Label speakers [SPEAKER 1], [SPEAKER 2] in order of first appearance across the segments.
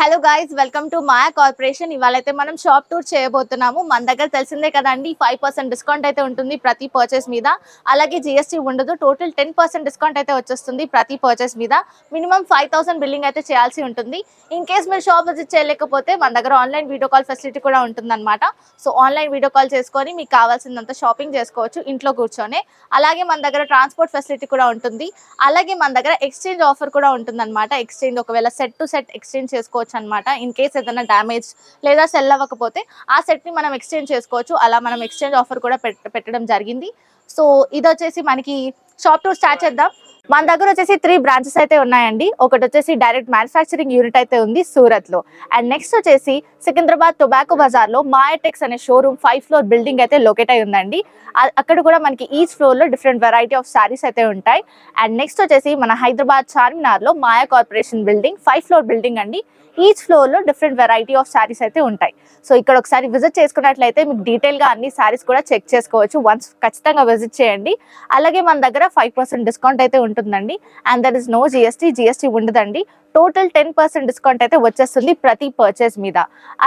[SPEAKER 1] Hello guys, welcome to Maya corporation. ఇవాళైతే మనం shop tour చేయబోతున్నాము. మన దగ్గర తెలిసిందే కదండి, 5% డిస్కౌంట్ అయితే ఉంటుంది ప్రతి పర్చేస్ మీద. అలాగే జిఎస్టీ ఉండదు. టోటల్ 10% డిస్కౌంట్ అయితే వచ్చేస్తుంది ప్రతి పర్చేస్ మీద. మినిమం 5000 బిల్లింగ్ అయితే చేయాల్సి ఉంటుంది. ఇన్ కేస్ మీరు షాప్ విజిట్ చేయలేకపోతే మన దగ్గర ఆన్లైన్ వీడియో కాల్ ఫెసిలిటీ కూడా ఉంటుందన్నమాట. సో ఆన్లైన్ వీడియో కాల్ చేసుకొని మీకు కావాల్సినంత షాపింగ్ చేసుకోవచ్చు ఇంట్లో కూర్చొని. అలాగే మన దగ్గర ట్రాన్స్పోర్ట్ ఫెసిలిటీ కూడా ఉంటుంది. అలాగే మన దగ్గర ఎక్స్చేంజ్ ఆఫర్ కూడా ఉంటుందన్నమాట. ఎక్స్చేంజ్ ఒకవేళ సెట్ టు సెట్ ఎక్స్చేంజ్ చేసుకోవచ్చు అనమాట. ఇన్ కేస్ ఏదైనా డ్యామేజ్ లేదా సెల్ అవ్వకపోతే ఆ సెట్ ని మనం ఎక్స్చేంజ్ చేసుకోవచ్చు. అలా మనం ఎక్స్చేంజ్ ఆఫర్ కూడా పెట్టడం జరిగింది. సో ఇది వచ్చేసి మనకి షాప్ టూర్ స్టార్ట్ చేద్దాం. మన దగ్గర వచ్చేసి 3 బ్రాంచెస్ అయితే ఉన్నాయండి. ఒకటి వచ్చేసి డైరెక్ట్ మ్యానుఫ్యాక్చరింగ్ యూనిట్ అయితే ఉంది సూరత్ లో. అండ్ నెక్స్ట్ వచ్చేసి సికింద్రాబాద్ టొబాకో బజార్ లో మాయాటెక్స్ అనే షోరూమ్ 5th ఫ్లోర్ బిల్డింగ్ అయితే లొకేట్ అయి ఉందండి. అక్కడ కూడా మనకి ఈచ్ ఫ్లోర్ లో డిఫరెంట్ వెరైటీ ఆఫ్ సారీస్ అయితే ఉంటాయి. అండ్ నెక్స్ట్ వచ్చేసి మన హైదరాబాద్ చార్మినార్ లో Maya corporation building 5th floor building అండి. ఈచ్ ఫ్లోర్ లో డిఫరెంట్ వెరైటీ ఆఫ్ సారీస్ అయితే ఉంటాయి. సో ఇక్కడ ఒకసారి విజిట్ చేసుకున్నట్లయితే మీకు డీటెయిల్ గా అన్ని సారీస్ కూడా చెక్ చేసుకోవచ్చు. వన్స్ ఖచ్చితంగా విజిట్ చేయండి. అలాగే మన దగ్గర 5% డిస్కౌంట్ అయితే ఉంటుందండి. And there is no GST ఉండదండి. టోటల్ 10% డిస్కౌంట్ అయితే వచ్చేస్తుంది ప్రతి పర్చేస్ మీద.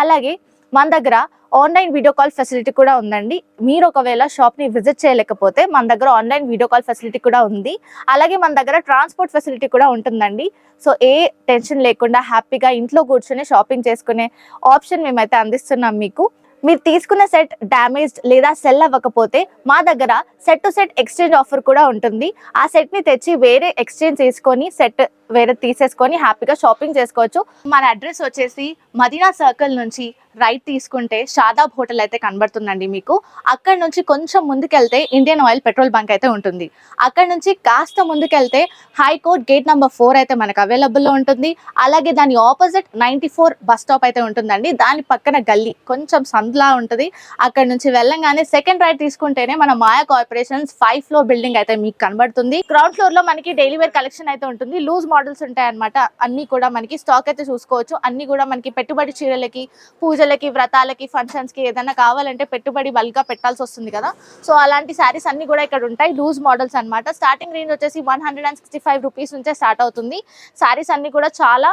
[SPEAKER 1] అలాగే మన దగ్గర ఆన్లైన్ వీడియో కాల్ ఫెసిలిటీ కూడా ఉందండి. మీరు ఒకవేళ షాప్ ని విజిట్ చేయలేకపోతే మన దగ్గర ఆన్లైన్ వీడియో కాల్ ఫెసిలిటీ కూడా ఉంది. అలాగే మన దగ్గర ట్రాన్స్పోర్ట్ ఫెసిలిటీ కూడా ఉంటుందండి. సో ఏ టెన్షన్ లేకుండా హ్యాపీగా ఇంట్లో కూర్చొని షాపింగ్ చేసుకునే ఆప్షన్ మేమైతే అందిస్తున్నాం మీకు. మీరు తీసుకున్న సెట్ డ్యామేజ్డ్ లేదా సెల్ అవ్వకపోతే మా దగ్గర set to set exchange offer కూడా ఉంటుంది. ఆ సెట్ ని తెచ్చి వేరే ఎక్స్చేంజ్ చేసుకొని సెట్ వేరే తీసేసుకొని హ్యాపీగా షాపింగ్ చేసుకోవచ్చు. మన అడ్రస్ వచ్చేసి మదీనా సర్కిల్ నుంచి రైట్ తీసుకుంటే షాదాబ్ హోటల్ అయితే కనబడుతుందండి మీకు. అక్కడ నుంచి కొంచెం ముందుకెళ్తే ఇండియన్ ఆయిల్ పెట్రోల్ బంక్ అయితే ఉంటుంది. అక్కడ నుంచి కాస్త ముందుకెళ్తే హైకోర్ట్ గేట్ నెంబర్ 4 అయితే మనకు అవైలబుల్లో ఉంటుంది. అలాగే దాని ఆపోజిట్ 94 బస్ స్టాప్ అయితే ఉంటుందండి. దాని పక్కన గల్లీ కొంచెం సందులా ఉంటుంది. అక్కడ నుంచి వెళ్ళంగానే సెకండ్ రైట్ తీసుకుంటేనే మన మాయా కార్పొరేషన్స్ 5th ఫ్లోర్ బిల్డింగ్ అయితే మీకు కనబడుతుంది. గ్రౌండ్ ఫ్లోర్ లో మనకి డైలీ వేర్ కలెక్షన్ అయితే ఉంటుంది. లూజ్ మోడల్స్ ఉంటాయి అనమాట. అన్ని కూడా మనకి స్టాక్ అయితే చూసుకోవచ్చు. అన్ని కూడా మనకి పెట్టుబడి చీరలకి, పూజలకి, వ్రతాలకి, ఫంక్షన్స్ కి ఏదైనా కావాలంటే పెట్టుబడి బల్క్ గా పెట్టాల్సి వస్తుంది కదా. సో అలాంటి శారీస్ అన్ని కూడా ఇక్కడ ఉంటాయి. లూజ్ మోడల్స్ అనమాట. స్టార్టింగ్ రేంజ్ వచ్చేసి 165 రూపీస్ నుంచే స్టార్ట్ అవుతుంది. శారీస్ అన్ని కూడా చాలా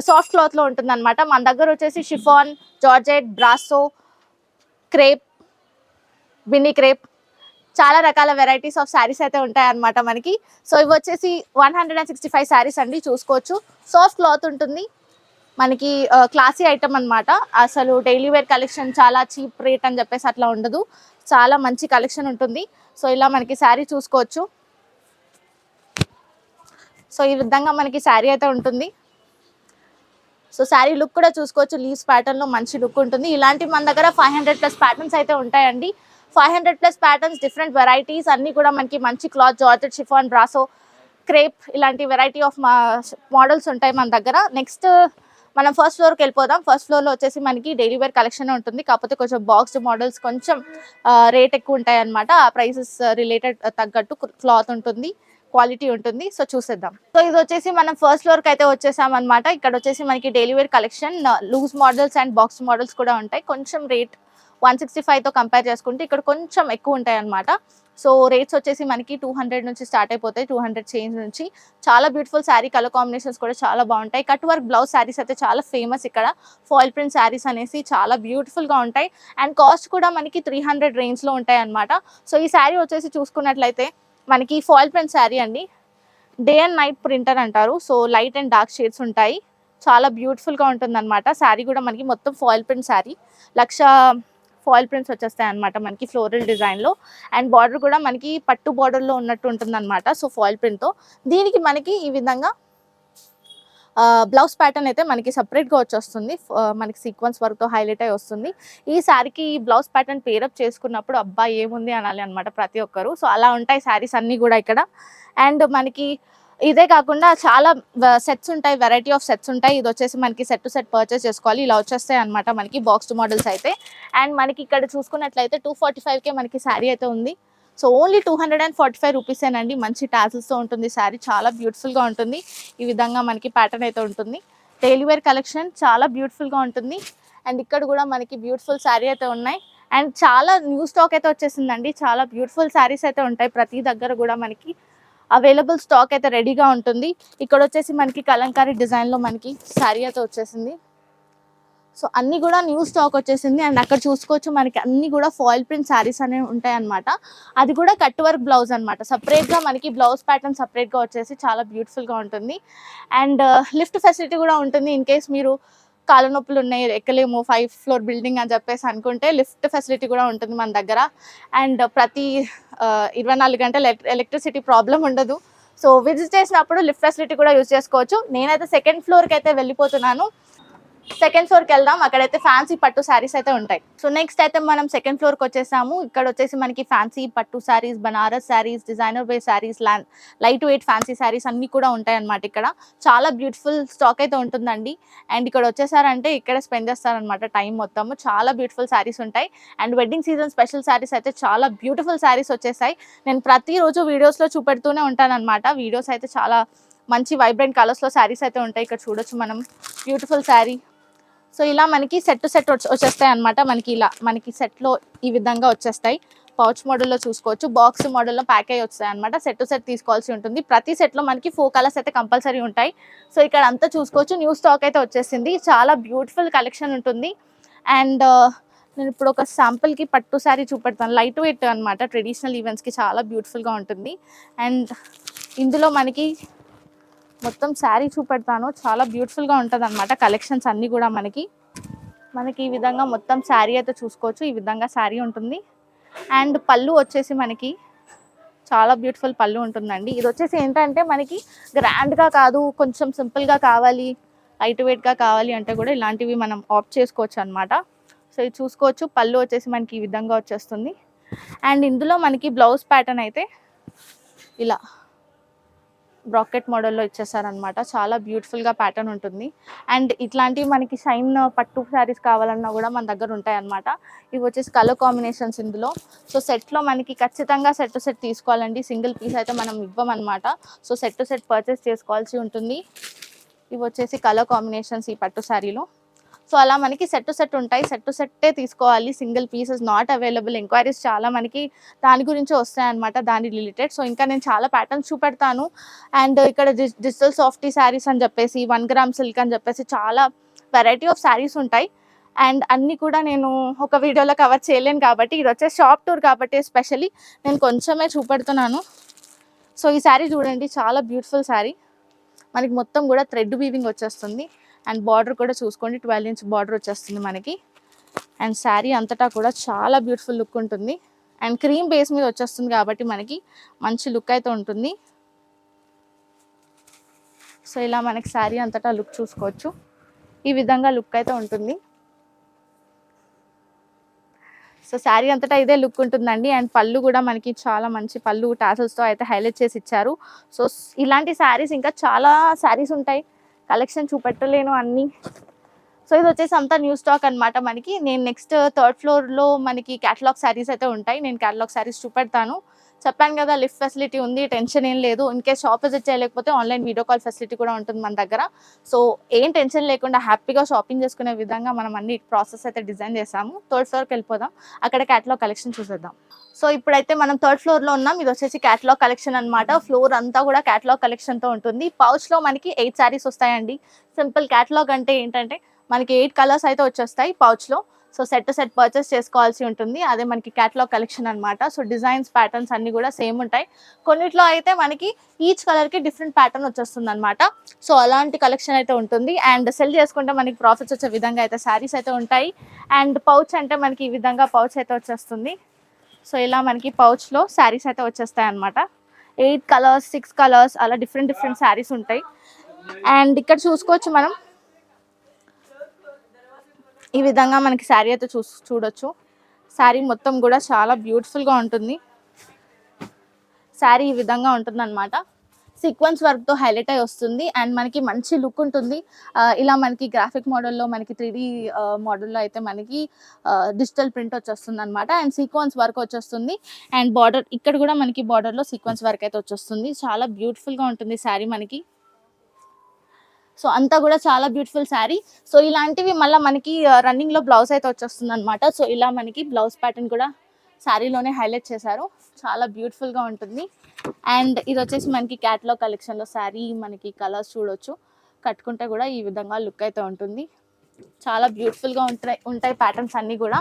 [SPEAKER 1] సాఫ్ట్ క్లాత్ లో ఉంటుంది అనమాట. మన దగ్గర వచ్చేసి chiffon, georgette, brasso, crepe, Binny crepe, చాలా రకాల వెరైటీస్ ఆఫ్ శారీస్ అయితే ఉంటాయి అనమాట మనకి. సో ఇవి వచ్చేసి 165 శారీస్ అండి, చూసుకోవచ్చు. సాఫ్ట్ క్లాత్ ఉంటుంది మనకి. క్లాసీ ఐటమ్ అనమాట. అసలు డైలీ వేర్ కలెక్షన్ చాలా చీప్ రేట్ అని చెప్పేసి అట్లా ఉండదు. చాలా మంచి కలెక్షన్ ఉంటుంది. సో ఇలా మనకి శారీ చూసుకోవచ్చు. సో ఈ విధంగా మనకి శారీ అయితే ఉంటుంది. సో శారీ లుక్ కూడా చూసుకోవచ్చు. లీవ్స్ ప్యాటర్న్ లో మంచి లుక్ ఉంటుంది. ఇలాంటి మన దగ్గర 500+ ప్యాటర్న్స్ అయితే ఉంటాయండి. 500+ ప్యాటర్న్స్, డిఫరెంట్ వెరైటీస్ అన్ని కూడా మనకి మంచి cloth, georgette, chiffon, brasso, crepe ఇలాంటి వెరైటీ ఆఫ్ మోడల్స్ ఉంటాయి మన దగ్గర. నెక్స్ట్ మనం ఫస్ట్ ఫ్లోర్కి వెళ్ళిపోదాం. ఫస్ట్ ఫ్లోర్లో వచ్చేసి మనకి డైలీ వేర్ కలెక్షన్ ఉంటుంది. కాకపోతే కొంచెం బాక్స్డ్ మోడల్స్ కొంచెం రేట్ ఎక్కువ ఉంటాయి అనమాట. ఆ ప్రైసెస్ రిలేటెడ్ తగ్గట్టు క్లాత్ ఉంటుంది, క్వాలిటీ ఉంటుంది. సో చూసేద్దాం. సో ఇది వచ్చేసి మనం ఫస్ట్ ఫ్లోర్ కి అయితే వచ్చేసాం అనమాట. ఇక్కడ వచ్చేసి మనకి daily wear collection, loose models and box models కూడా ఉంటాయి. కొంచెం రేట్ 165 తో కంపేర్ చేసుకుంటే ఇక్కడ కొంచెం ఎక్కువ ఉంటాయి అనమాట. సో రేట్స్ వచ్చేసి మనకి 200 నుంచి స్టార్ట్ అయిపోతాయి. 200 చేంజ్ నుంచి. చాలా బ్యూటిఫుల్ శారీ కలర్ కాంబినేషన్స్ కూడా చాలా బాగుంటాయి. కట్ వర్క్ బ్లౌజ్ శారీస్ అయితే చాలా ఫేమస్ ఇక్కడ. ఫాయిల్ ప్రింట్ శారీస్ అనేసి చాలా బ్యూటిఫుల్ గా ఉంటాయి. అండ్ కాస్ట్ కూడా మనకి 300 రేంజ్ లో ఉంటాయి అనమాట. సో ఈ శారీ వచ్చేసి చూసుకున్నట్లయితే మనకి ఫాయిల్ ప్రింట్ శారీ అండి. డే అండ్ నైట్ ప్రింటర్ అంటారు. So light and dark shades ఉంటాయి. చాలా బ్యూటిఫుల్ గా ఉంటుంది అనమాట. శారీ కూడా మనకి మొత్తం foil print sari. 1,00,000 foil prints వచ్చేస్తాయి అనమాట మనకి ఫ్లోరల్ డిజైన్ లో. అండ్ బార్డర్ కూడా మనకి పట్టు బార్డర్ లో ఉన్నట్టు ఉంటుంది అనమాట. సో ఫాయిల్ ప్రింట్ తో దీనికి మనకి ఈ విధంగా బ్లౌజ్ ప్యాటర్న్ అయితే మనకి సపరేట్ గా వచ్చేస్తుంది. మనకి సీక్వెన్స్ వర్క్ తో హైలైట్ అయి వస్తుంది. ఈ శారీకి ఈ బ్లౌజ్ ప్యాటర్న్ పేరప్ చేసుకున్నప్పుడు అబ్బా ఏముంది అనాలి అనమాట ప్రతి ఒక్కరు. సో అలా ఉంటాయి శారీస్ అన్ని కూడా ఇక్కడ. అండ్ మనకి ఇదే కాకుండా చాలా సెట్స్ ఉంటాయి, వెరైటీ ఆఫ్ సెట్స్ ఉంటాయి. ఇది వచ్చేసి మనకి సెట్ టు సెట్ పర్చేస్ చేసుకోవాలి. ఇలా వచ్చేస్తాయి అనమాట మనకి బాక్స్ మోడల్స్ అయితే. అండ్ మనకి ఇక్కడ చూసుకున్నట్లయితే 245కే మనకి శారీ అయితే ఉంది. So only 245 రూపీసేనండి. మంచి టాజిల్స్తో ఉంటుంది శారీ. చాలా బ్యూటిఫుల్గా ఉంటుంది. ఈ విధంగా మనకి ప్యాటర్న్ అయితే ఉంటుంది. డైలీ వేర్ కలెక్షన్ చాలా బ్యూటిఫుల్గా ఉంటుంది. అండ్ ఇక్కడ కూడా మనకి బ్యూటిఫుల్ శారీ అయితే ఉన్నాయి. అండ్ చాలా న్యూ స్టాక్ అయితే వచ్చేసిందండి. చాలా బ్యూటిఫుల్ శారీస్ అయితే ఉంటాయి ప్రతి దగ్గర కూడా మనకి. అవైలబుల్ స్టాక్ అయితే రెడీగా ఉంటుంది. ఇక్కడ వచ్చేసి మనకి కలంకారీ డిజైన్లో మనకి శారీ అయితే వచ్చేసింది. సో అన్నీ కూడా న్యూ స్టాక్ వచ్చేసింది. అండ్ అక్కడ చూసుకోవచ్చు మనకి అన్నీ కూడా ఫాయిల్ ప్రింట్ శారీస్ అనేవి ఉంటాయి అనమాట. అది కూడా కట్ వర్క్ బ్లౌజ్ అనమాట. సపరేట్గా మనకి బ్లౌజ్ ప్యాటర్న్ సపరేట్గా వచ్చేసి చాలా బ్యూటిఫుల్గా ఉంటుంది. అండ్ లిఫ్ట్ ఫెసిలిటీ కూడా ఉంటుంది. ఇన్ కేస్ మీరు కాళ్ళ నొప్పులు ఉన్నాయి, ఎక్కలేము 5th ఫ్లోర్ బిల్డింగ్ అని చెప్పేసి అనుకుంటే లిఫ్ట్ ఫెసిలిటీ కూడా ఉంటుంది మన దగ్గర. అండ్ ప్రతి 24 గంటలు ఎలక్ట్రిసిటీ ప్రాబ్లం ఉండదు. సో విజిట్ చేసినప్పుడు లిఫ్ట్ ఫెసిలిటీ కూడా యూజ్ చేసుకోవచ్చు. నేనైతే 2nd ఫ్లోర్కి అయితే వెళ్ళిపోతున్నాను. 2nd ఫ్లోర్కి వెళ్దాం. అక్కడైతే ఫ్యాన్సీ పట్టు శారీస్ అయితే ఉంటాయి. సో నెక్స్ట్ అయితే మనం 2nd ఫ్లోర్కి వచ్చేసాము. ఇక్కడ వచ్చేసి మనకి ఫ్యాన్సీ పట్టు saris, Banaras saris, designer wear saris, light weight fancy saris అన్నీ కూడా ఉంటాయి అన్నమాట. ఇక్కడ చాలా బ్యూటిఫుల్ స్టాక్ అయితే ఉంటుందండి. అండ్ ఇక్కడ వచ్చేసారంటే ఇక్కడ స్పెండ్ చేస్తారనమాట టైం మొత్తము. చాలా బ్యూటిఫుల్ శారీస్ ఉంటాయి. And wedding season special saris అయితే చాలా బ్యూటిఫుల్ శారీస్ వచ్చేసాయి. నేను ప్రతిరోజు వీడియోస్లో చూపెడుతూనే ఉంటాను అనమాట. వీడియోస్ అయితే చాలా మంచి వైబ్రెంట్ కలర్స్లో శారీస్ అయితే ఉంటాయి. ఇక్కడ చూడొచ్చు మనం బ్యూటిఫుల్ శారీ. సో ఇలా మనకి సెట్ టు సెట్ వచ్చేస్తాయి అనమాట. మనకి సెట్లో ఈ విధంగా వచ్చేస్తాయి. పౌచ్ మోడల్లో చూసుకోవచ్చు, బాక్స్ మోడల్లో ప్యాక్ అయ్యి వస్తాయి అనమాట. సెట్ టు సెట్ తీసుకోవాల్సి ఉంటుంది. ప్రతి సెట్లో మనకి 4 కలర్స్ అయితే కంపల్సరీ ఉంటాయి. సో ఇక్కడ అంతా చూసుకోవచ్చు, న్యూ స్టాక్ అయితే వచ్చేసింది. చాలా బ్యూటిఫుల్ కలెక్షన్ ఉంటుంది. అండ్ నేను ఇప్పుడు ఒక శాంపుల్కి పట్టు శారీ చూపెడతాను. లైట్ వెయిట్ అనమాట, ట్రెడిషనల్ ఈవెంట్స్కి చాలా బ్యూటిఫుల్గా ఉంటుంది. అండ్ ఇందులో మనకి మొత్తం శారీ చూపెడతాను. చాలా బ్యూటిఫుల్గా ఉంటుంది అనమాట. కలెక్షన్స్ అన్నీ కూడా మనకి ఈ విధంగా మొత్తం శారీ అయితే చూసుకోవచ్చు. ఈ విధంగా శారీ ఉంటుంది. అండ్ పళ్ళు వచ్చేసి మనకి చాలా బ్యూటిఫుల్ పళ్ళు ఉంటుందండి. ఇది వచ్చేసి ఏంటంటే మనకి గ్రాండ్గా కాదు, కొంచెం సింపుల్గా కావాలి, లైట్ వెయిట్గా కావాలి అంటే కూడా ఇలాంటివి మనం ఆప్ట్ చేసుకోవచ్చు అనమాట. సో ఇది చూసుకోవచ్చు, పళ్ళు వచ్చేసి మనకి ఈ విధంగా వచ్చేస్తుంది. అండ్ ఇందులో మనకి బ్లౌజ్ ప్యాటర్న్ అయితే ఇలా బ్రాకెట్ మోడల్లో ఇచ్చేసారనమాట. చాలా బ్యూటిఫుల్గా ప్యాటర్న్ ఉంటుంది. అండ్ ఇట్లాంటివి మనకి షైన్ పట్టు శారీస్ కావాలన్నా కూడా మన దగ్గర ఉంటాయి అనమాట. ఇవి వచ్చేసి కలర్ కాంబినేషన్స్ ఇందులో. సో సెట్లో మనకి ఖచ్చితంగా సెట్ టు సెట్ తీసుకోవాలండి. సింగిల్ పీస్ అయితే మనం ఇవ్వమన్నమాట. So set to set purchase చేసుకోవాల్సి ఉంటుంది. ఇవి వచ్చేసి కలర్ కాంబినేషన్స్ ఈ పట్టు శారీలో. సో అలా మనకి సెట్ టు సెట్ ఉంటాయి. సెట్ టు సెట్టే తీసుకోవాలి, single pieces not available. Enquiries చాలా మనకి దాని గురించి వస్తాయన్నమాట, దాని రిలేటెడ్. సో ఇంకా నేను చాలా ప్యాటర్న్స్ చూపెడతాను. అండ్ ఇక్కడ డిజిటల్ సాఫ్టీ శారీస్ అని చెప్పేసి, 1 గ్రామ్ సిల్క్ అని చెప్పేసి చాలా వెరైటీ ఆఫ్ శారీస్ ఉంటాయి. అండ్ అన్నీ కూడా నేను ఒక వీడియోలో కవర్ చేయలేను కాబట్టి, ఇది వచ్చే షాప్ టూర్ కాబట్టి ఎస్పెషల్లీ నేను కొంచెమే చూపెడుతున్నాను. సో ఈ శారీ చూడండి, చాలా బ్యూటిఫుల్ శారీ. మనకి మొత్తం కూడా థ్రెడ్ వీవింగ్ వచ్చేస్తుంది. అండ్ బార్డర్ కూడా చూసుకోండి, 12 ఇంచ్ బార్డర్ వచ్చేస్తుంది మనకి. అండ్ శారీ అంతటా కూడా చాలా బ్యూటిఫుల్ లుక్ ఉంటుంది. అండ్ క్రీమ్ బేస్ మీద వచ్చేస్తుంది కాబట్టి మనకి మంచి లుక్ అయితే ఉంటుంది. సో ఇలా మనకి శారీ అంతటా లుక్ చూసుకోవచ్చు. ఈ విధంగా లుక్ అయితే ఉంటుంది. సో శారీ అంతటా ఇదే లుక్ ఉంటుందండి. అండ్ పళ్ళు కూడా మనకి చాలా మంచి పళ్ళు టాసల్స్తో అయితే హైలైట్ చేసి ఇచ్చారు. సో ఇలాంటి శారీస్ ఇంకా చాలా శారీస్ ఉంటాయి, కలెక్షన్ చూపెట్టలేను అన్నీ. సో ఇది వచ్చేసి అంతా న్యూ స్టాక్ అనమాట మనకి. నేను నెక్స్ట్ 3rd ఫ్లోర్లో మనకి క్యాటలాగ్ శారీస్ అయితే ఉంటాయి. నేను క్యాటలాగ్ శారీస్ చూపెడతాను. చెప్పాను కదా, లిఫ్ట్ ఫెసిలిటీ ఉంది, టెన్షన్ ఏం లేదు. ఇన్ కేస్ షాప్ విజిట్ చేయలేకపోతే ఆన్లైన్ వీడియో కాల్ ఫెసిలిటీ కూడా ఉంటుంది మన దగ్గర. సో ఏం టెన్షన్ లేకుండా హ్యాపీగా షాపింగ్ చేసుకునే విధంగా మనం అన్ని ప్రాసెస్ అయితే డిజైన్ చేసాము. 3rd ఫ్లోర్కి వెళ్ళిపోదాం, అక్కడ క్యాటలాగ్ కలెక్షన్ చూసేద్దాం. సో ఇప్పుడైతే మనం 3rd ఫ్లోర్లో ఉన్నాం. ఇది వచ్చేసి క్యాటలాగ్ కలెక్షన్ అనమాట. ఫ్లోర్ అంతా కూడా క్యాటలాగ్ కలెక్షన్తో ఉంటుంది. పౌచ్లో మనకి 8 శారీస్ వస్తాయండి. సింపుల్ క్యాటలాగ్ అంటే ఏంటంటే మనకి 8 కలర్స్ అయితే వచ్చేస్తాయి పౌచ్లో. So set to set purchase చేసుకోవాల్సి ఉంటుంది. అదే మనకి క్యాటలాగ్ కలెక్షన్ అనమాట. సో డిజైన్స్, ప్యాటర్న్స్ అన్నీ కూడా సేమ్ ఉంటాయి. కొన్నిట్లో అయితే మనకి ఈచ్ కలర్కి డిఫరెంట్ ప్యాటర్న్ వచ్చేస్తుంది అనమాట. సో అలాంటి కలెక్షన్ అయితే ఉంటుంది. అండ్ సెల్ చేసుకుంటే మనకి ప్రాఫిట్స్ వచ్చే విధంగా అయితే శారీస్ అయితే ఉంటాయి. అండ్ పౌచ్ అంటే మనకి ఈ విధంగా పౌచ్ అయితే వచ్చేస్తుంది. సో ఇలా మనకి పౌచ్లో శారీస్ అయితే వచ్చేస్తాయి అనమాట. 8 కలర్స్, 6 కలర్స్ అలా డిఫరెంట్ శారీస్ ఉంటాయి. అండ్ ఇక్కడ చూసుకోవచ్చు మనం, ఈ విధంగా మనకి శారీ అయితే చూడొచ్చు. శారీ మొత్తం కూడా చాలా బ్యూటిఫుల్గా ఉంటుంది. శారీ ఈ విధంగా ఉంటుంది అనమాట. సీక్వెన్స్ వర్క్తో హైలైట్ అయి వస్తుంది. అండ్ మనకి మంచి లుక్ ఉంటుంది. ఇలా మనకి గ్రాఫిక్ మోడల్లో, మనకి 3D మోడల్లో అయితే మనకి డిజిటల్ ప్రింట్ వచ్చేస్తుంది అనమాట. అండ్ సీక్వెన్స్ వర్క్ వచ్చేస్తుంది. అండ్ బార్డర్ ఇక్కడ కూడా మనకి బార్డర్లో సీక్వెన్స్ వర్క్ అయితే వచ్చేస్తుంది. చాలా బ్యూటిఫుల్గా ఉంటుంది శారీ మనకి. సో అంతా కూడా చాలా బ్యూటిఫుల్ శారీ. సో ఇలాంటివి మళ్ళీ మనకి రన్నింగ్లో బ్లౌజ్ అయితే వచ్చేస్తుంది అనమాట. సో ఇలా మనకి బ్లౌజ్ ప్యాటర్న్ కూడా శారీలోనే హైలైట్ చేశారు, చాలా బ్యూటిఫుల్గా ఉంటుంది. అండ్ ఇది వచ్చేసి మనకి క్యాటలాగ్ కలెక్షన్లో శారీ, మనకి కలర్స్ చూడొచ్చు. కట్టుకుంటే కూడా ఈ విధంగా లుక్ అయితే ఉంటుంది. చాలా బ్యూటిఫుల్గా ఉంటాయి ప్యాటర్న్స్ అన్నీ కూడా.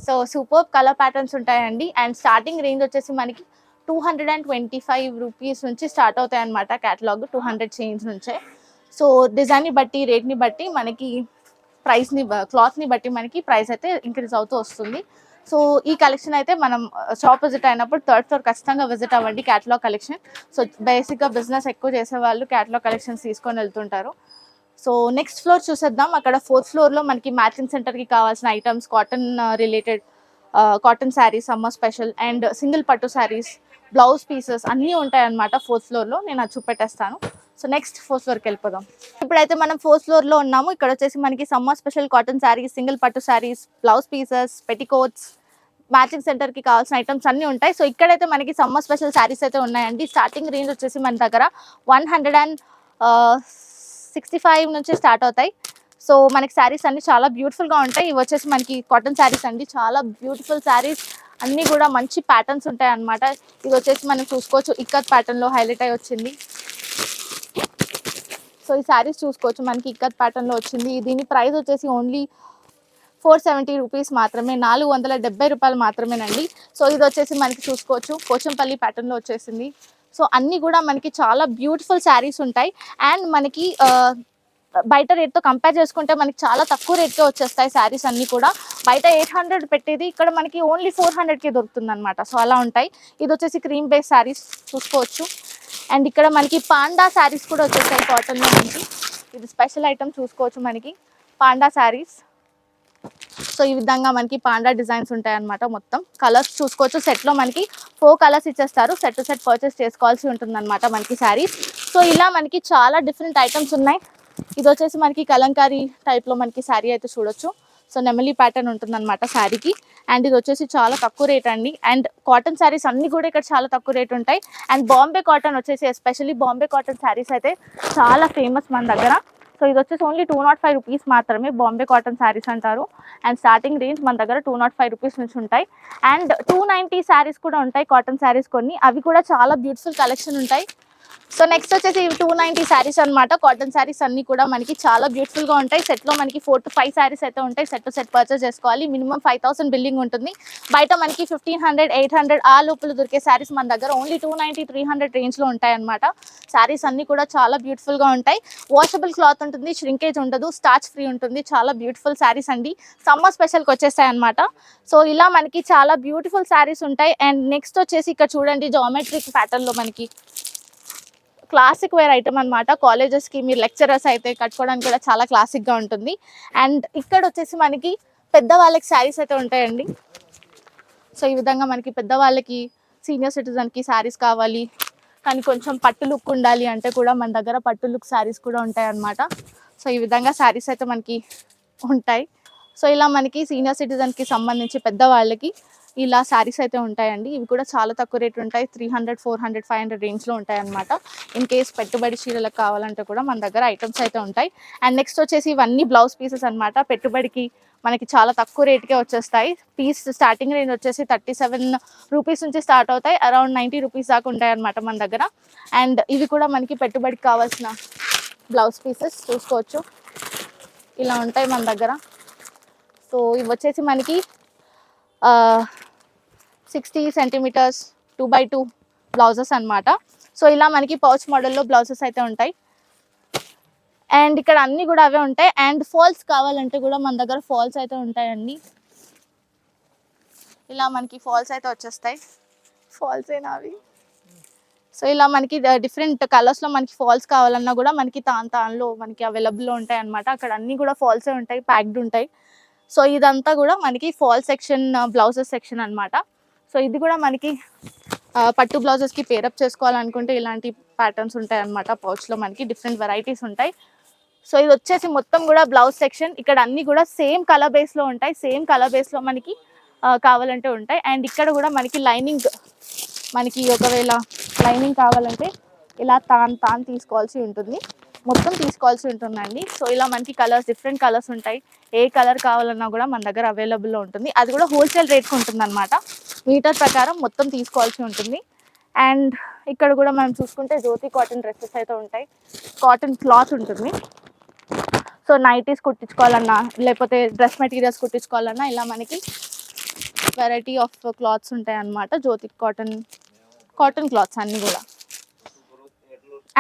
[SPEAKER 1] సో సూపర్ కలర్ ప్యాటర్న్స్ ఉంటాయండి. అండ్ స్టార్టింగ్ రేంజ్ వచ్చేసి మనకి 225 రూపీస్ నుంచి స్టార్ట్ అవుతాయి అన్నమాట. క్యాటలాగ్ 200 చేంజ్ నుంచే. సో డిజైన్ని బట్టి, రేట్ని బట్టి మనకి ప్రైస్ని, క్లాత్ని బట్టి మనకి ప్రైస్ అయితే ఇంక్రీజ్ అవుతూ వస్తుంది. సో ఈ కలెక్షన్ అయితే మనం షాప్ విజిట్ అయినప్పుడు 3rd ఫ్లోర్ ఖచ్చితంగా విజిట్ అవ్వండి, క్యాటలాగ్ కలెక్షన్. సో బేసిక్గా బిజినెస్ ఎక్కువ చేసే వాళ్ళు క్యాటలాగ్ కలెక్షన్స్ తీసుకొని వెళ్తుంటారు. సో నెక్స్ట్ ఫ్లోర్ చూసేద్దాం. అక్కడ 4th ఫ్లోర్లో మనకి మ్యాచింగ్ సెంటర్కి కావాల్సిన items, cotton related cotton saris, summer special and single పట్టు శారీస్, బ్లౌజ్ పీసెస్ అన్నీ ఉంటాయన్నమాట 4th ఫ్లోర్లో. నేను అది చూపెట్టేస్తాను. సో నెక్స్ట్ 4th ఫ్లోర్కి వెళ్ళిపోదాం. ఇప్పుడైతే మనం 4th ఫ్లోర్లో ఉన్నాము. ఇక్కడ వచ్చేసి మనకి summer special cotton saris, single పట్టు saris, blouse pieces, petticoats, matching సెంటర్కి కావాల్సిన ఐటమ్స్ అన్నీ ఉంటాయి. సో ఇక్కడైతే మనకి సమ్మర్ స్పెషల్ శారీస్ అయితే ఉన్నాయండి. స్టార్టింగ్ రేంజ్ వచ్చేసి మన దగ్గర 165 నుంచి స్టార్ట్ అవుతాయి. సో మనకి శారీస్ అన్ని చాలా బ్యూటిఫుల్గా ఉంటాయి. ఇవి వచ్చేసి మనకి కాటన్ శారీస్ అండి, చాలా బ్యూటిఫుల్ శారీస్, అన్నీ కూడా మంచి ప్యాటర్న్స్ ఉంటాయి అన్నమాట. ఇది వచ్చేసి మనం చూసుకోవచ్చు, ఇక్కత్ ప్యాటర్న్లో హైలైట్ అయి వచ్చింది. సో ఈ శారీస్ చూసుకోవచ్చు, మనకి ఇక్కత్ ప్యాటర్న్లో వచ్చింది. దీని ప్రైస్ వచ్చేసి ఓన్లీ 470 రూపీస్ మాత్రమే, 470 రూపాయలు మాత్రమేనండి. సో ఇది వచ్చేసి మనకి చూసుకోవచ్చు, పోచంపల్లి ప్యాటర్న్లో వచ్చేసింది. సో అన్నీ కూడా మనకి చాలా బ్యూటిఫుల్ శారీస్ ఉంటాయి. అండ్ మనకి బయట రేట్తో కంపేర్ చేసుకుంటే మనకి చాలా తక్కువ రేట్కే వచ్చేస్తాయి శారీస్ అన్నీ కూడా. బయట 800 పెట్టేది ఇక్కడ మనకి ఓన్లీ 400కి దొరుకుతుంది అనమాట. సో అలా ఉంటాయి. ఇది వచ్చేసి క్రీమ్ బేస్ శారీస్ చూసుకోవచ్చు. అండ్ ఇక్కడ మనకి పాండా శారీస్ కూడా వచ్చేస్తాయి కాటన్లో మనకి. ఇది స్పెషల్ ఐటమ్ చూసుకోవచ్చు, మనకి పాండా శారీస్. సో ఈ విధంగా మనకి పాండా డిజైన్స్ ఉంటాయి అన్నమాట. మొత్తం కలర్స్ చూసుకోవచ్చు, సెట్లో మనకి 4 కలర్స్ ఇచ్చేస్తారు. సెట్ టు సెట్ పర్చేస్ చేసుకోవాల్సి ఉంటుంది అనమాట మనకి శారీస్. సో ఇలా మనకి చాలా డిఫరెంట్ ఐటమ్స్ ఉన్నాయి. ఇది వచ్చేసి మనకి కలంకారీ టైప్లో మనకి శారీ అయితే చూడొచ్చు. సో నెమలి ప్యాటర్న్ ఉంటుందన్నమాట శారీకి. అండ్ ఇది వచ్చేసి చాలా తక్కువ రేట్ అండి. అండ్ కాటన్ శారీస్ అన్నీ కూడా ఇక్కడ చాలా తక్కువ రేట్ ఉంటాయి. అండ్ బాంబే కాటన్ వచ్చేసి, ఎస్పెషల్లీ బాంబే కాటన్ శారీస్ అయితే చాలా ఫేమస్ మన దగ్గర. సో ఇది వచ్చేసి ఓన్లీ 205 రూపీస్ మాత్రమే, బాంబే కాటన్ శారీస్ అంటారు. అండ్ స్టార్టింగ్ రేంజ్ మన దగ్గర 205 రూపీస్ నుంచి ఉంటాయి. అండ్ 290 శారీస్ కూడా ఉంటాయి, కాటన్ శారీస్ కొన్ని, అవి కూడా చాలా బ్యూటిఫుల్ కలెక్షన్ ఉంటాయి. సో నెక్స్ట్ వచ్చేసి 290 శారీస్ అనమాట. కాటన్ శారీస్ అన్నీ కూడా మనకి చాలా బ్యూటిఫుల్గా ఉంటాయి. సెట్లో మనకి 4 to 5 శారీస్ అయితే ఉంటాయి. సెట్ టు సెట్ పర్చేస్ చేసుకోవాలి. మినిమం 5000 బిల్లింగ్ ఉంటుంది. బయట మనకి 1500, 800 ఆ లోపల దొరికే శారీస్ మన దగ్గర ఓన్లీ 290, 300 రేంజ్లో ఉంటాయి అనమాట. శారీస్ అన్నీ కూడా చాలా బ్యూటిఫుల్గా ఉంటాయి. వాషబుల్ క్లాత్ ఉంటుంది, ష్రింకేజ్ ఉండదు, స్టార్చ్ ఫ్రీ ఉంటుంది. చాలా బ్యూటిఫుల్ శారీస్ అండి. సమ్మర్ స్పెషల్కి వచ్చేస్తాయి అనమాట. సో ఇలా మనకి చాలా బ్యూటిఫుల్ శారీస్ ఉంటాయి. అండ్ నెక్స్ట్ వచ్చేసి ఇక్కడ చూడండి, జామెట్రిక్ ప్యాటర్న్లో మనకి క్లాసిక్ వేర్ ఐటమ్ అనమాట. కాలేజెస్కి మీరు లెక్చరర్స్ అయితే కట్టుకోవడానికి కూడా చాలా క్లాసిక్గా ఉంటుంది. అండ్ ఇక్కడ వచ్చేసి మనకి పెద్దవాళ్ళకి శారీస్ అయితే ఉంటాయండి. సో ఈ విధంగా మనకి పెద్దవాళ్ళకి, సీనియర్ సిటిజన్కి శారీస్ కావాలి కానీ కొంచెం పట్టు లుక్ ఉండాలి అంటే కూడా మన దగ్గర పట్టు లుక్ శారీస్ కూడా ఉంటాయి అన్నమాట. సో ఈ విధంగా శారీస్ అయితే మనకి ఉంటాయి. సో ఇలా మనకి సీనియర్ సిటిజన్కి సంబంధించి పెద్దవాళ్ళకి ఇలా శారీస్ అయితే ఉంటాయండి. ఇవి కూడా చాలా తక్కువ రేట్ ఉంటాయి. 300, 400, 500 రేంజ్లో ఉంటాయి అన్నమాట. ఇన్ కేస్ పెట్టుబడి చీరలకు కావాలంటే కూడా మన దగ్గర ఐటమ్స్ అయితే ఉంటాయి. అండ్ నెక్స్ట్ వచ్చేసి ఇవన్నీ బ్లౌజ్ పీసెస్ అనమాట. పెట్టుబడికి మనకి చాలా తక్కువ రేట్కే వచ్చేస్తాయి. పీస్ స్టార్టింగ్ రేంజ్ వచ్చేసి 37 రూపీస్ నుంచి స్టార్ట్ అవుతాయి. అరౌండ్ 90 రూపీస్ దాకా ఉంటాయి అన్నమాట మన దగ్గర. అండ్ ఇవి కూడా మనకి పెట్టుబడికి కావాల్సిన బ్లౌజ్ పీసెస్ చూసుకోవచ్చు, ఇలా ఉంటాయి మన దగ్గర. సో ఇవి వచ్చేసి మనకి 60 సెంటీమీటర్స్ 2x2 బ్లౌజెస్ అనమాట. సో ఇలా మనకి పౌచ్ మోడల్లో బ్లౌజెస్ అయితే ఉంటాయి. అండ్ ఇక్కడ అన్నీ కూడా అవే ఉంటాయి. అండ్ ఫాల్స్ కావాలంటే కూడా మన దగ్గర ఫాల్స్ అయితే ఉంటాయండి. ఇలా మనకి ఫాల్స్ అయితే వచ్చేస్తాయి. ఫాల్స్ ఏనా అవి? సో ఇలా మనకి డిఫరెంట్ కలర్స్లో మనకి ఫాల్స్ కావాలన్నా కూడా మనకి తాన్లో మనకి అవైలబుల్లో ఉంటాయి అనమాట. అక్కడ అన్నీ కూడా ఫాల్సే ఉంటాయి, ప్యాక్డ్ ఉంటాయి. సో ఇదంతా కూడా మనకి ఫాల్ సెక్షన్, బ్లౌజెస్ సెక్షన్ అనమాట. సో ఇది కూడా మనకి పట్టు బ్లౌజెస్కి పేరప్ చేసుకోవాలనుకుంటే ఇలాంటి ప్యాటర్న్స్ ఉంటాయి అనమాట. పౌచ్లో మనకి డిఫరెంట్ వెరైటీస్ ఉంటాయి. సో ఇది వచ్చేసి మొత్తం కూడా బ్లౌజ్ సెక్షన్. ఇక్కడ అన్నీ కూడా సేమ్ కలర్ బేస్లో ఉంటాయి. సేమ్ కలర్ బేస్లో మనకి కావాలంటే ఉంటాయి. అండ్ ఇక్కడ కూడా మనకి లైనింగ్, మనకి ఒకవేళ లైనింగ్ కావాలంటే ఇలా తాన్ తీసుకోవాల్సి ఉంటుంది. మొత్తం తీసుకోవాల్సి ఉంటుందండి. సో ఇలా మనకి కలర్స్ డిఫరెంట్ కలర్స్ ఉంటాయి. ఏ కలర్ కావాలన్నా కూడా మన దగ్గర అవైలబుల్లో ఉంటుంది. అది కూడా హోల్సేల్ రేట్కి ఉంటుంది అనమాట. మీటర్ ప్రకారం మొత్తం తీసుకోవాల్సి ఉంటుంది. అండ్ ఇక్కడ కూడా మనం చూసుకుంటే జ్యోతి కాటన్ డ్రెస్సెస్ అయితే ఉంటాయి. కాటన్ క్లాత్ ఉంటుంది. సో నైటీస్ కుట్టించుకోవాలన్నా లేకపోతే డ్రెస్ మెటీరియల్స్ కుట్టించుకోవాలన్నా ఇలా మనకి వెరైటీ ఆఫ్ క్లాత్స్ ఉంటాయి అన్నమాట. జ్యోతి కాటన్ క్లాత్స్ అన్నీ కూడా.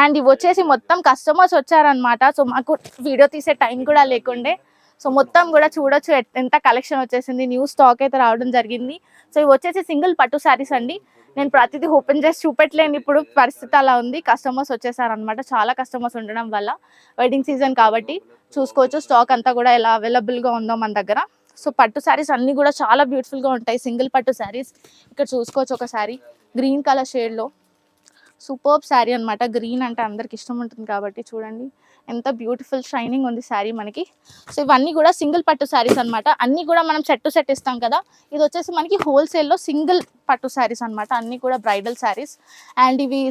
[SPEAKER 1] అండ్ ఇవి వచ్చేసి మొత్తం కస్టమర్స్ వచ్చారనమాట. సో మాకు వీడియో తీసే టైం కూడా లేకుండే. సో మొత్తం కూడా చూడొచ్చు ఎంత కలెక్షన్ వచ్చేసింది. న్యూ స్టాక్ అయితే రావడం జరిగింది. సో ఇవి వచ్చేసి సింగిల్ పట్టు శారీస్ అండి. నేను ప్రతిదీ ఓపెన్ చేసి చూపెట్టలేను, ఇప్పుడు పరిస్థితి అలా ఉంది. కస్టమర్స్ వచ్చేసారనమాట. చాలా కస్టమర్స్ ఉండడం వల్ల వెడ్డింగ్ సీజన్ కాబట్టి చూసుకోవచ్చు స్టాక్ అంతా కూడా ఎలా అవైలబుల్గా ఉందో మన దగ్గర. సో పట్టు శారీస్ అన్నీ కూడా చాలా బ్యూటిఫుల్గా ఉంటాయి. సింగిల్ పట్టు శారీస్ ఇక్కడ చూసుకోవచ్చు. ఒక శారీ గ్రీన్ కలర్ షేడ్లో సూపర్బ్ శారీ అనమాట. గ్రీన్ అంటే అందరికి ఇష్టం ఉంటుంది కాబట్టి చూడండి ఎంత బ్యూటిఫుల్ షైనింగ్ ఉంది శారీ మనకి. సో ఇవన్నీ కూడా సింగిల్ పట్టు శారీస్ అనమాట. అన్నీ కూడా మనం సెట్ టు సెట్ ఇస్తాం కదా. ఇది వచ్చేసి మనకి హోల్సేల్లో సింగిల్ పట్టు శారీస్ అనమాట. అన్నీ కూడా బ్రైడల్ శారీస్. అండ్ ఇవి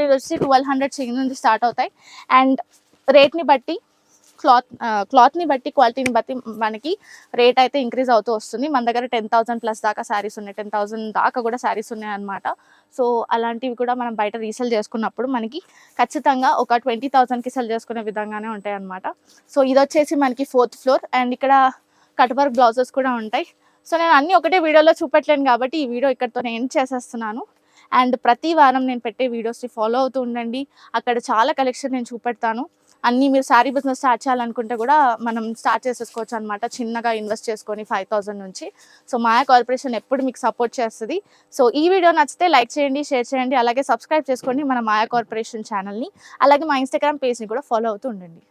[SPEAKER 1] రేట్ వచ్చి 1200 చేంజ్ నుంచి స్టార్ట్ అవుతాయి. అండ్ రేట్ని బట్టి క్లాత్ని బట్టి క్వాలిటీని బట్టి మనకి రేట్ అయితే ఇంక్రీజ్ అవుతూ వస్తుంది. మన దగ్గర 10,000 ప్లస్ దాకా శారీస్ ఉన్నాయి. 10,000 దాకా కూడా శారీస్ ఉన్నాయి అనమాట. సో అలాంటివి కూడా మనం బయట రీసేల్ చేసుకున్నప్పుడు మనకి ఖచ్చితంగా ఒక 20,000కి సెల్ చేసుకునే విధంగానే ఉంటాయి అనమాట. సో ఇది వచ్చేసి మనకి 4th ఫ్లోర్. అండ్ ఇక్కడ కట్ వర్క్ బ్లౌజెస్ కూడా ఉంటాయి. సో నేను అన్నీ ఒకటే వీడియోలో చూపెట్టలేను కాబట్టి ఈ వీడియో ఇక్కడితో ఎండ్ చేసేస్తున్నాను. అండ్ ప్రతి వారం నేను పెట్టే వీడియోస్ని ఫాలో అవుతూ ఉండండి. అక్కడ చాలా కలెక్షన్ నేను చూపెడతాను. అన్నీ మీరు శారీ బిజినెస్ స్టార్ట్ చేయాలనుకుంటే కూడా మనం స్టార్ట్ చేసేసుకోవచ్చు అనమాట. చిన్నగా ఇన్వెస్ట్ చేసుకొని 5,000 నుంచి. సో మాయా కార్పొరేషన్ ఎప్పుడు మీకు సపోర్ట్ చేస్తుంది. సో ఈ వీడియో నచ్చితే లైక్ చేయండి, షేర్ చేయండి, అలాగే సబ్స్క్రైబ్ చేసుకోండి మన మాయా కార్పొరేషన్ ఛానల్ని. అలాగే మా ఇన్స్టాగ్రామ్ పేజ్ని కూడా ఫాలో అవుతూ ఉండండి.